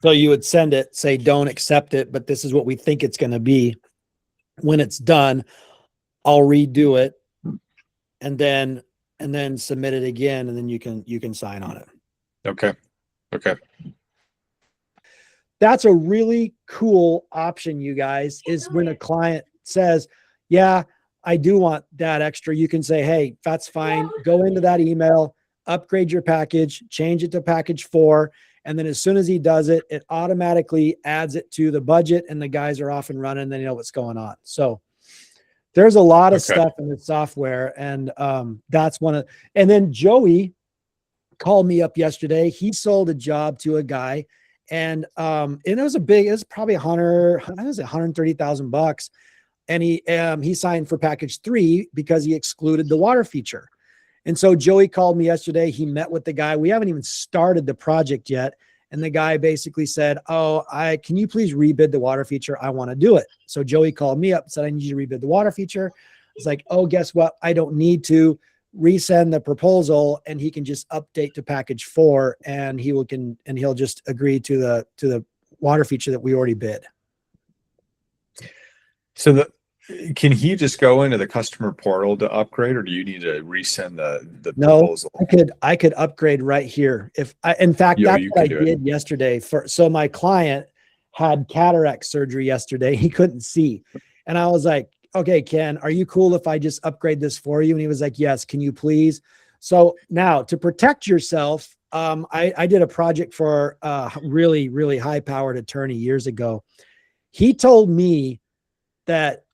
So you would send it, say, don't accept it, but this is what we think it's going to be. When it's done, I'll redo it and then submit it again. And then you can sign on it. Okay. Okay. That's a really cool option, you guys, is when a client says, yeah, I do want that extra. You can say, hey, that's fine. Go into that email, upgrade your package, change it to package 4. And then as soon as he does it, it automatically adds it to the budget and the guys are off and running. They know what's going on. So there's a lot of Okay. stuff in the software. And that's and then Joey called me up yesterday. He sold a job to a guy and it was probably $130,000. And he signed for package 3 because he excluded the water feature. And so Joey called me yesterday. He met with the guy. We haven't even started the project yet. And the guy basically said, oh, can you please rebid the water feature? I want to do it. So Joey called me up and said, I need you to rebid the water feature. It's like, oh, guess what? I don't need to resend the proposal, and he can just update to package 4 and he'll just agree to the water feature that we already bid. So can he just go into the customer portal to upgrade, or do you need to resend the No, proposal? I could upgrade right here. In fact, Yeah, that's you what I can do it. did yesterday. So my client had cataract surgery yesterday. He couldn't see. And I was like, okay, Ken, are you cool if I just upgrade this for you? And he was like, yes, can you please? So now to protect yourself, I did a project for a really, really high powered attorney years ago. He told me that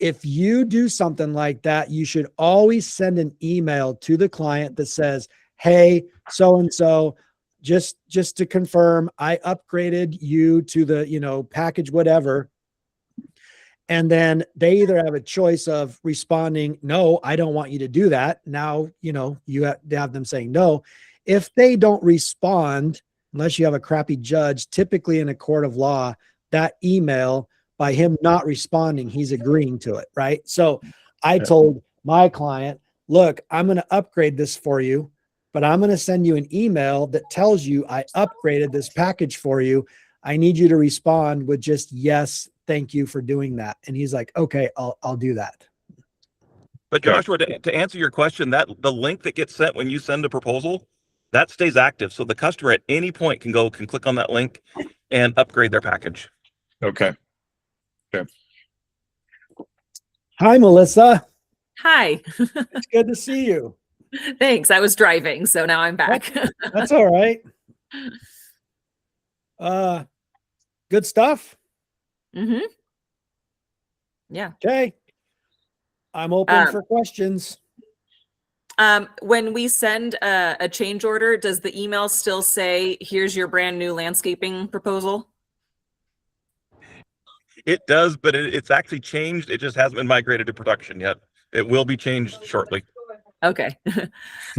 if you do something like that, you should always send an email to the client that says, hey, so-and-so, just to confirm, I upgraded you to the, package, whatever. And then they either have a choice of responding, no, I don't want you to do that. Now, you have them saying no. If they don't respond, unless you have a crappy judge, typically in a court of law, that email, by him not responding, he's agreeing to it, right? So I told my client, look, I'm going to upgrade this for you, but I'm going to send you an email that tells you I upgraded this package for you. I need you to respond with just, yes, thank you for doing that. And he's like, okay, I'll do that. But Joshua, to answer your question, that the link that gets sent when you send a proposal, that stays active. So the customer at any point can click on that link and upgrade their package. Okay. Hi, Melissa. Hi. It's good to see you. Thanks. I was driving, so now I'm back. That's all right. Good stuff. Mm-hmm. Yeah. Okay. I'm open for questions. When we send a change order, does the email still say, here's your brand new landscaping proposal? It does, but it's actually changed. It just hasn't been migrated to production yet. It will be changed shortly. Okay.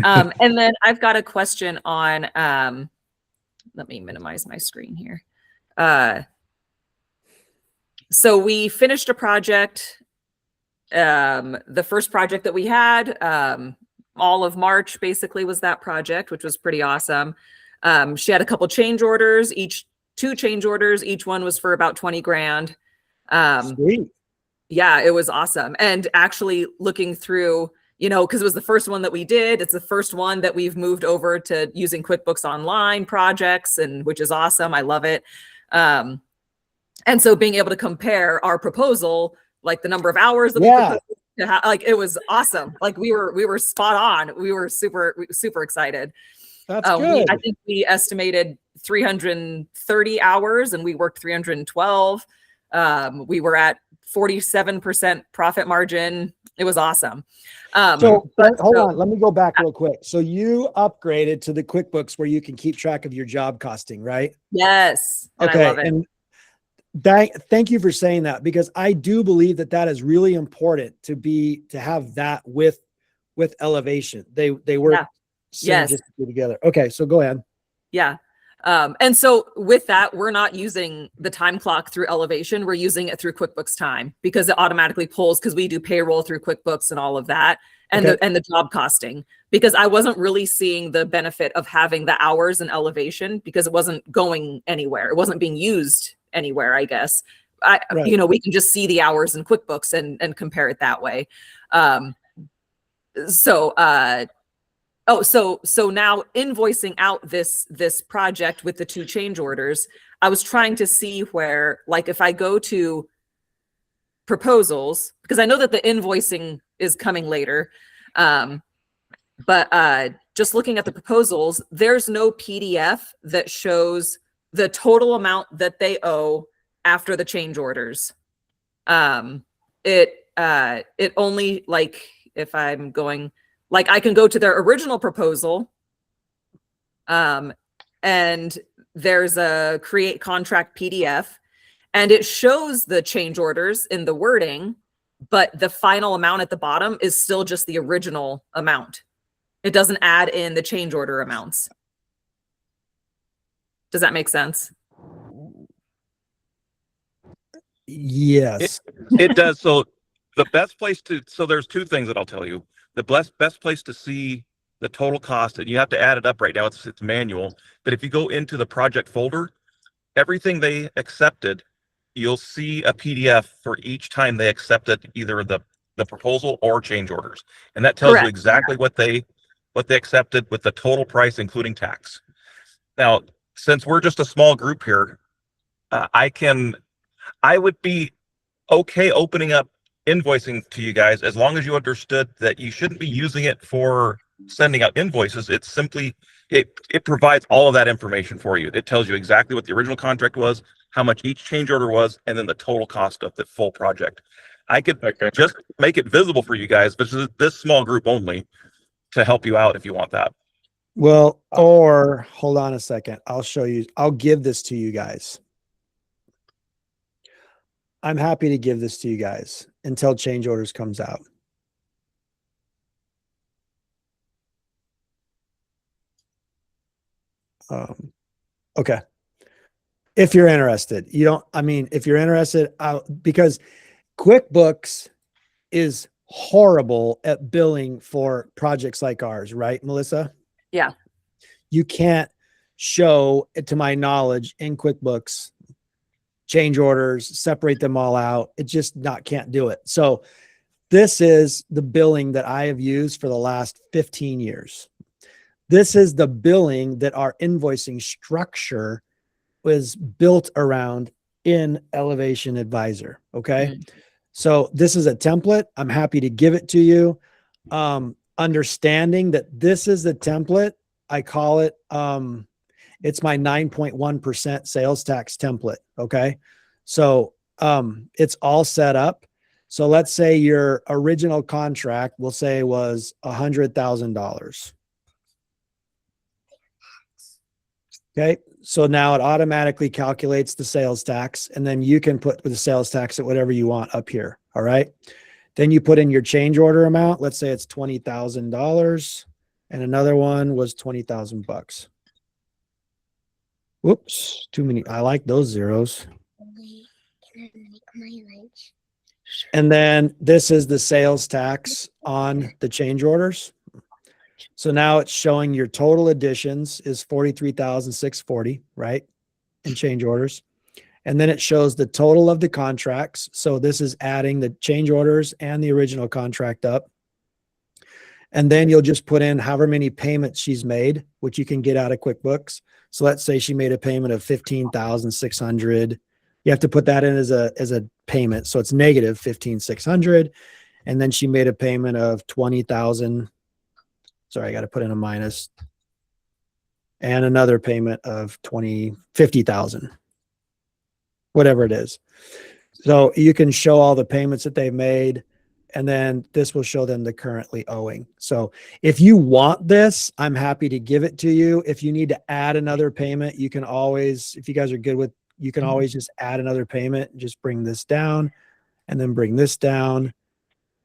And then I've got a question on, let me minimize my screen here. So we finished a project, the first project that we had, all of March basically was that project, which was pretty awesome. She had a couple change orders, two change orders. Each one was for about 20 grand. Sweet. Yeah, it was awesome. And actually looking through, because it was the first one that we did. It's the first one that we've moved over to using QuickBooks Online projects, and which is awesome. I love it. And so being able to compare our proposal, like the number of hours that we proposed to have, like it was awesome. Like we were spot on. We were super excited. That's good. I think we estimated 330 hours and we worked 312. We were at 47% profit margin. It was awesome. Hold on, let me go back real quick. So you upgraded to the QuickBooks where you can keep track of your job costing, right? Yes. And okay. I love it. And thank you for saying that, because I do believe that is really important to have that with Elevation. They work synergistically together. Okay. So go ahead. Yeah. And so with that, we're not using the time clock through Elevation. We're using it through QuickBooks Time because it automatically pulls, because we do payroll through QuickBooks and all of that, and the job costing, because I wasn't really seeing the benefit of having the hours in Elevation because it wasn't going anywhere. It wasn't being used anywhere, I guess. We can just see the hours in QuickBooks and compare it that way. So now invoicing out this project with the two change orders, I was trying to see where, like, if I go to proposals, because I know that the invoicing is coming later, but just looking at the proposals, there's no PDF that shows the total amount that they owe after the change orders. It only, like, if I'm going, like, I can go to their original proposal, and there's a create contract PDF, and it shows the change orders in the wording, but the final amount at the bottom is still just the original amount. It doesn't add in the change order amounts. Does that make sense? Yes. It does. So the best place to, so there's two things that I'll tell you. The best place to see the total cost, and you have to add it up right now, it's manual. But if you go into the project folder, everything they accepted, you'll see a PDF for each time they accepted either the proposal or change orders. And that tells you exactly what they accepted with the total price, including tax. Now, since we're just a small group here, I would be okay opening up invoicing to you guys as long as you understood that you shouldn't be using it for sending out invoices. It's simply, it provides all of that information for you. It tells you exactly what the original contract was, how much each change order was, and then the total cost of the full project. I could just make it visible for you guys, but this small group only, to help you out if you want that. Well, or hold on a second. I'll show you. I'll give this to you guys. I'm happy to give this to you guys until change orders comes out. Okay. If you're interested, if you're interested, because QuickBooks is horrible at billing for projects like ours, right, Melissa? Yeah. You can't show, to my knowledge, in QuickBooks, change orders, separate them all out. It just can't do it. So this is the billing that I have used for the last 15 years. This is the billing that our invoicing structure was built around in Elevation Advisor. Okay. Mm-hmm. So this is a template. I'm happy to give it to you. Understanding that this is the template, I call it, it's my 9.1% sales tax template. Okay. So, it's all set up. So let's say your original contract, we'll say, was $100,000. Okay. So now it automatically calculates the sales tax, and then you can put the sales tax at whatever you want up here. All right. Then you put in your change order amount. Let's say it's $20,000, and another one was $20,000. Whoops, too many. I like those zeros. And then this is the sales tax on the change orders. So now it's showing your total additions is 43,640, right? In change orders. And then it shows the total of the contracts. So this is adding the change orders and the original contract up. And then you'll just put in however many payments she's made, which you can get out of QuickBooks. So let's say she made a payment of 15,600. You have to put that in as a payment. So it's negative 15,600. And then she made a payment of 20,000. Sorry, I got to put in a minus. And another payment of 50,000. Whatever it is. So you can show all the payments that they've made, and then this will show them the currently owing. So if you want this, I'm happy to give it to you. If you need to add another payment, you can always, if you guys are good with, you can always just add another payment and just bring this down and then bring this down.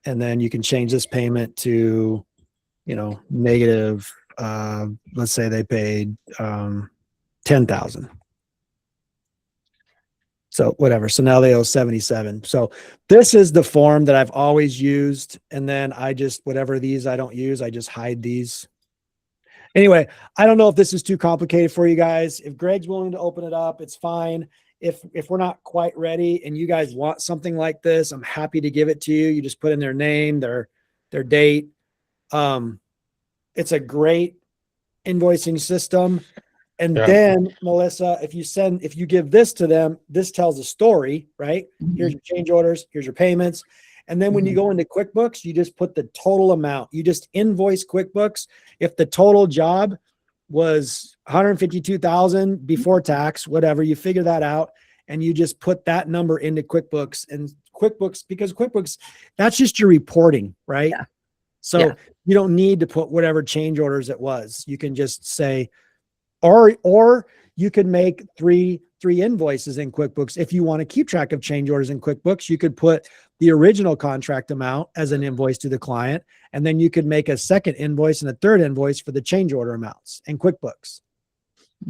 And then you can change this payment to, negative, let's say they paid 10,000. So whatever. So now they owe 77. So this is the form that I've always used. And then I just, whatever these I don't use, I just hide these. Anyway, I don't know if this is too complicated for you guys. If Greg's willing to open it up, it's fine. If we're not quite ready and you guys want something like this, I'm happy to give it to you. You just put in their name, their date. It's a great invoicing system. And then, Melissa, if you give this to them, this tells a story, right? Here's your change orders, here's your payments. And then when you go into QuickBooks, you just put the total amount. You just invoice QuickBooks. If the total job was 152,000 before tax, whatever, you figure that out and you just put that number into QuickBooks, and QuickBooks, because QuickBooks, that's just your reporting, right? Yeah. So Yeah. you don't need to put whatever change orders it was. You can just say, or you could make three invoices in QuickBooks. If you want to keep track of change orders in QuickBooks, you could put the original contract amount as an invoice to the client, and then you could make a second invoice and a third invoice for the change order amounts in QuickBooks.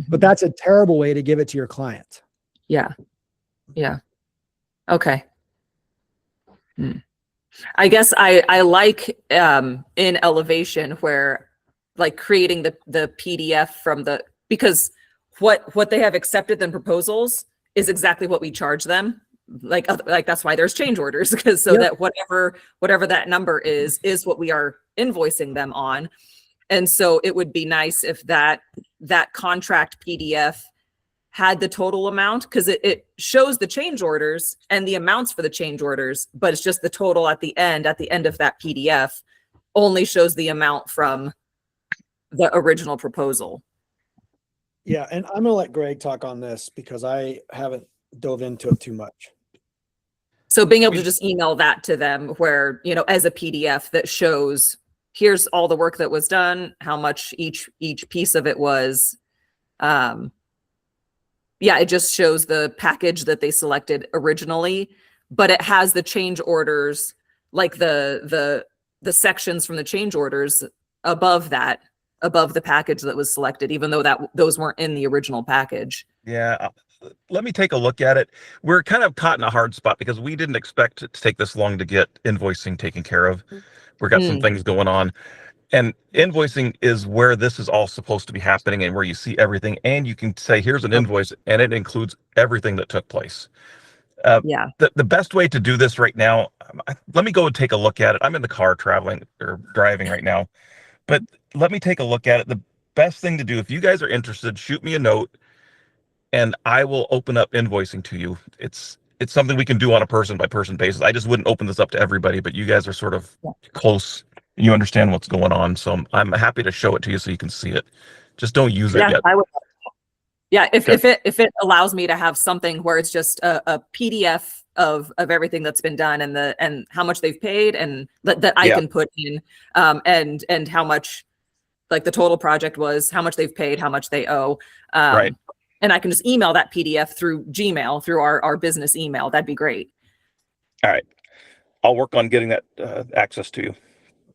But that's a terrible way to give it to your client. Yeah. Yeah. Okay. I guess I like in Elevation where like creating the PDF from because what they have accepted in proposals is exactly what we charge them. Like that's why there's change orders, because that whatever that number is what we are invoicing them on. And so it would be nice if that contract PDF had the total amount, because it shows the change orders and the amounts for the change orders, but it's just the total at the end of that PDF only shows the amount from the original proposal. Yeah. And I'm going to let Greg talk on this because I haven't dove into it too much. So being able to just email that to them where, as a PDF that shows, here's all the work that was done, how much each piece of it was. It just shows the package that they selected originally, but it has the change orders, like the sections from the change orders above the package that was selected, even though those weren't in the original package. Yeah. Let me take a look at it. We're kind of caught in a hard spot because we didn't expect it to take this long to get invoicing taken care of. We've got some things going on, and invoicing is where this is all supposed to be happening and where you see everything. And you can say, here's an invoice, and it includes everything that took place. The best way to do this right now, let me go and take a look at it. I'm in the car driving right now, but let me take a look at it. The best thing to do, if you guys are interested, shoot me a note and I will open up invoicing to you. It's something we can do on a person by person basis. I just wouldn't open this up to everybody, but you guys are sort of close. You understand what's going on. So I'm happy to show it to you so you can see it. Just don't use it yet. I would. Yeah. If it allows me to have something where it's just a PDF of everything that's been done and how much they've paid and that I can put in, and how much like the total project was, how much they've paid, how much they owe. Right. And I can just email that PDF through Gmail, through our business email. That'd be great. All right. I'll work on getting that access to you.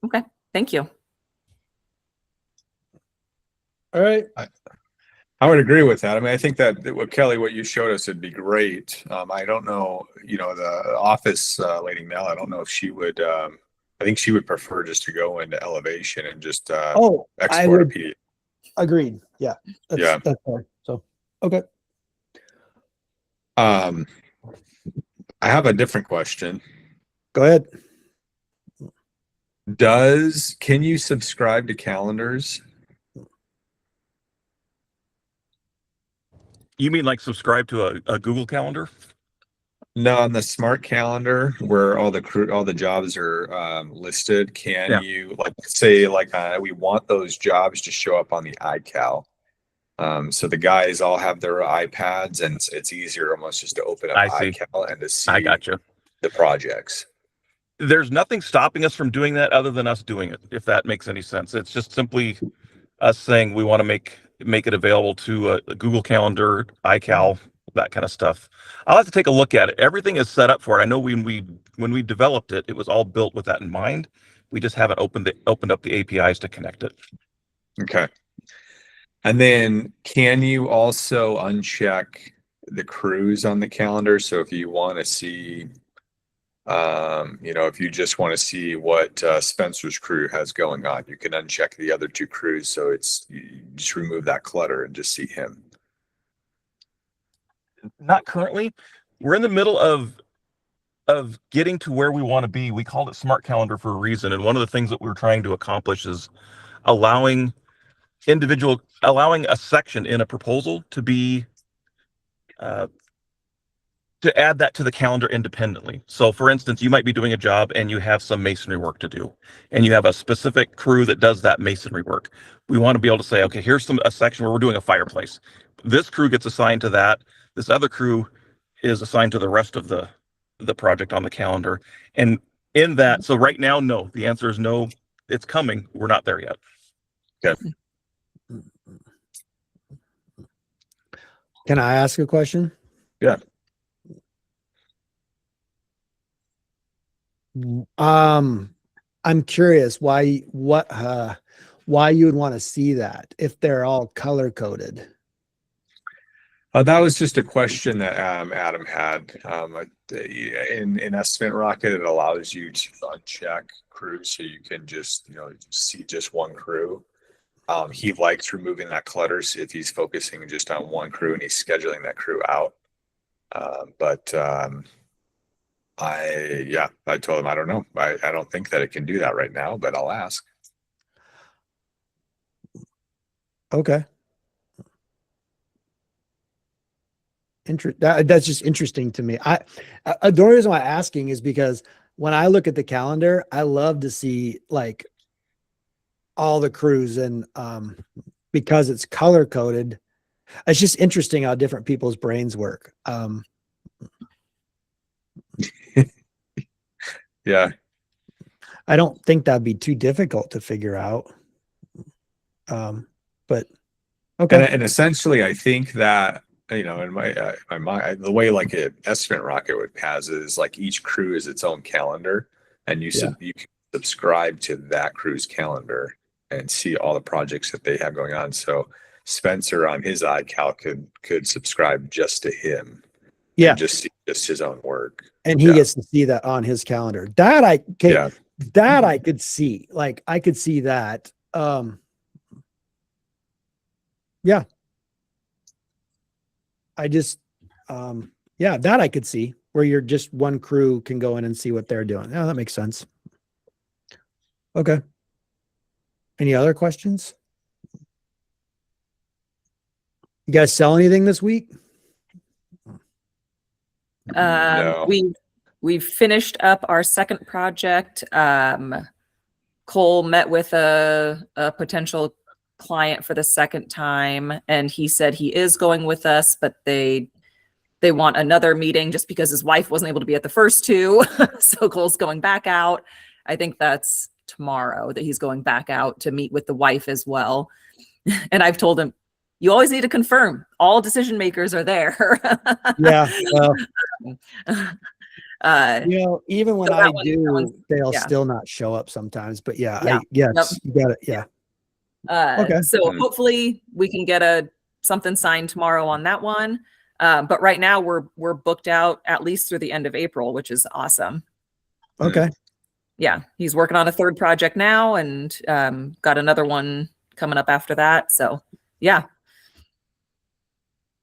Okay. Thank you. All right. I would agree with that. I mean, I think that Kelly, what you showed us would be great. I don't know, the office lady Mel, I don't know if she would, I think she would prefer just to go into Elevation and just export a PDF. Agreed. Yeah. That's fair. So, okay. I have a different question. Go ahead. Can you subscribe to calendars? You mean like subscribe to a Google Calendar? No, on the smart calendar where all the jobs are listed, can you say we want those jobs to show up on the iCal? So the guys all have their iPads and it's easier almost just to open up iCal and to see the projects. There's nothing stopping us from doing that other than us doing it, if that makes any sense. It's just simply us saying we want to make it available to a Google Calendar, iCal, that kind of stuff. I'll have to take a look at it. Everything is set up for it. I know when we developed it, it was all built with that in mind. We just haven't opened up the APIs to connect it. Okay. And then can you also uncheck the crews on the calendar? So if you want to see, if you just want to see what Spencer's crew has going on, you can uncheck the other two crews. So you just remove that clutter and just see him. Not currently. We're in the middle of getting to where we want to be. We called it Smart Calendar for a reason. And one of the things that we're trying to accomplish is allowing a section in a proposal to be to add that to the calendar independently. So for instance, you might be doing a job and you have some masonry work to do, and you have a specific crew that does that masonry work. We want to be able to say, okay, here's a section where we're doing a fireplace. This crew gets assigned to that. This other crew is assigned to the rest of the project on the calendar. And in that, so right now, no, the answer is no, it's coming. We're not there yet. Can I ask a question? Yeah. I'm curious why you would want to see that if they're all color coded. That was just a question that Adam had. In Estimate Rocket, it allows you to uncheck crews, so you can just see just one crew. He likes removing that clutter, so if he's focusing just on one crew and he's scheduling that crew out. I told him I don't know. I don't think that it can do that right now, but I'll ask. Okay. That's just interesting to me. The only reason why I'm asking is because when I look at the calendar, I love to see like all the crews, and because it's color coded, it's just interesting how different people's brains work. Yeah. I don't think that'd be too difficult to figure out. But okay. And essentially, I think that, in my mind, the way like an Estimate Rocket has is like each crew is its own calendar, and you can subscribe to that crew's calendar and see all the projects that they have going on. So Spencer on his iCal could subscribe just to him. Yeah. And just see just his own work. And he gets to see that on his calendar. That I could see. Like I could see that. Yeah. I just that I could see, where you're just one crew can go in and see what they're doing. Yeah, that makes sense. Okay. Any other questions? You guys sell anything this week? No. We've finished up our second project. Cole met with a potential client for the second time, and he said he is going with us, but they want another meeting just because his wife wasn't able to be at the first two. So Cole's going back out. I think that's tomorrow that he's going back out to meet with the wife as well. And I've told him, you always need to confirm all decision makers are there. Yeah. Well, even when so I that do, they'll yeah. still not show up sometimes, but Yeah. you got it. Yeah. Okay. So hopefully we can get something signed tomorrow on that one. But right now we're booked out at least through the end of April, which is awesome. Okay. Yeah. He's working on a third project now, and got another one coming up after that. So yeah.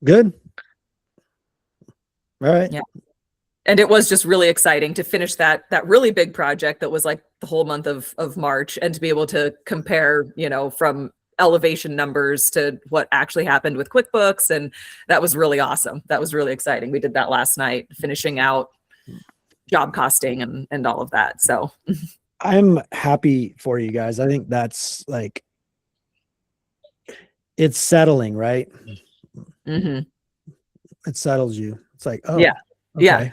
Good. All right. Yeah. And it was just really exciting to finish that really big project that was like the whole month of March, and to be able to compare, from elevation numbers to what actually happened with QuickBooks. And that was really awesome. That was really exciting. We did that last night, finishing out job costing and all of that. So I'm happy for you guys. I think that's like, it's settling, right? mm-hmm. It settles you. It's like, oh, yeah. okay. Yeah.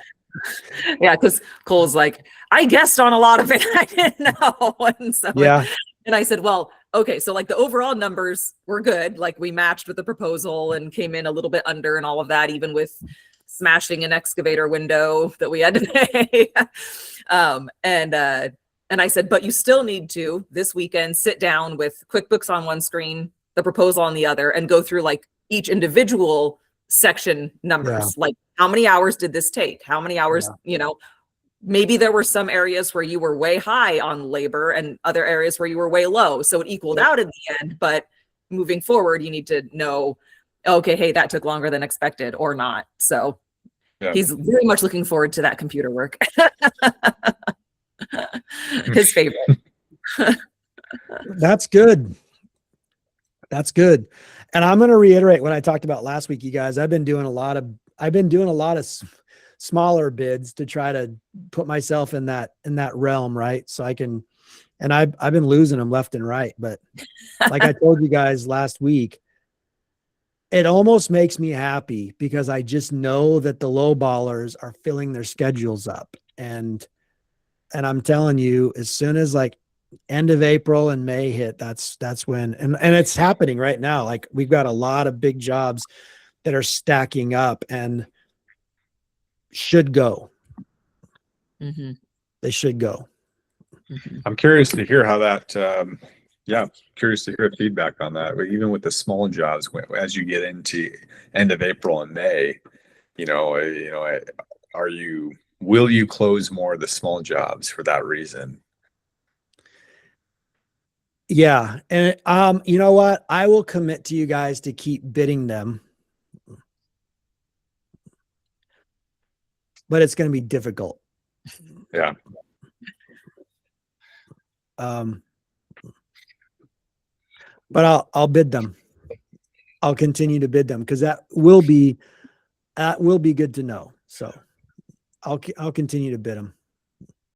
Yeah. Cause Cole's like, I guessed on a lot of it. I didn't know. And so, yeah. And I said, well, okay. So like the overall numbers were good. Like we matched with the proposal and came in a little bit under and all of that, even with smashing an excavator window that we had to pay. And I said, but you still need to this weekend sit down with QuickBooks on one screen, the proposal on the other, and go through like each individual section numbers. Like how many hours did this take? How many hours, maybe there were some areas where you were way high on labor and other areas where you were way low. So it equaled out in the end, but moving forward, you need to know, okay, hey, that took longer than expected or not. So he's very much looking forward to that computer work. His favorite. That's good. That's good. And I'm going to reiterate what I talked about last week, you guys. I've been doing a lot of smaller bids to try to put myself in that realm, right? So I can, and I've been losing them left and right, but like I told you guys last week, it almost makes me happy because I just know that the low ballers are filling their schedules up. And I'm telling you, as soon as like end of April and May hit, that's when, and it's happening right now. Like we've got a lot of big jobs that are stacking up and should go. Mhm. They should go. Mhm. I'm curious to hear how that, curious to hear feedback on that. But even with the small jobs, as you get into end of April and May, will you close more of the small jobs for that reason? Yeah. And you know what? I will commit to you guys to keep bidding them. But it's going to be difficult. Yeah. But I'll bid them. I'll continue to bid them because that will be good to know. So I'll continue to bid them.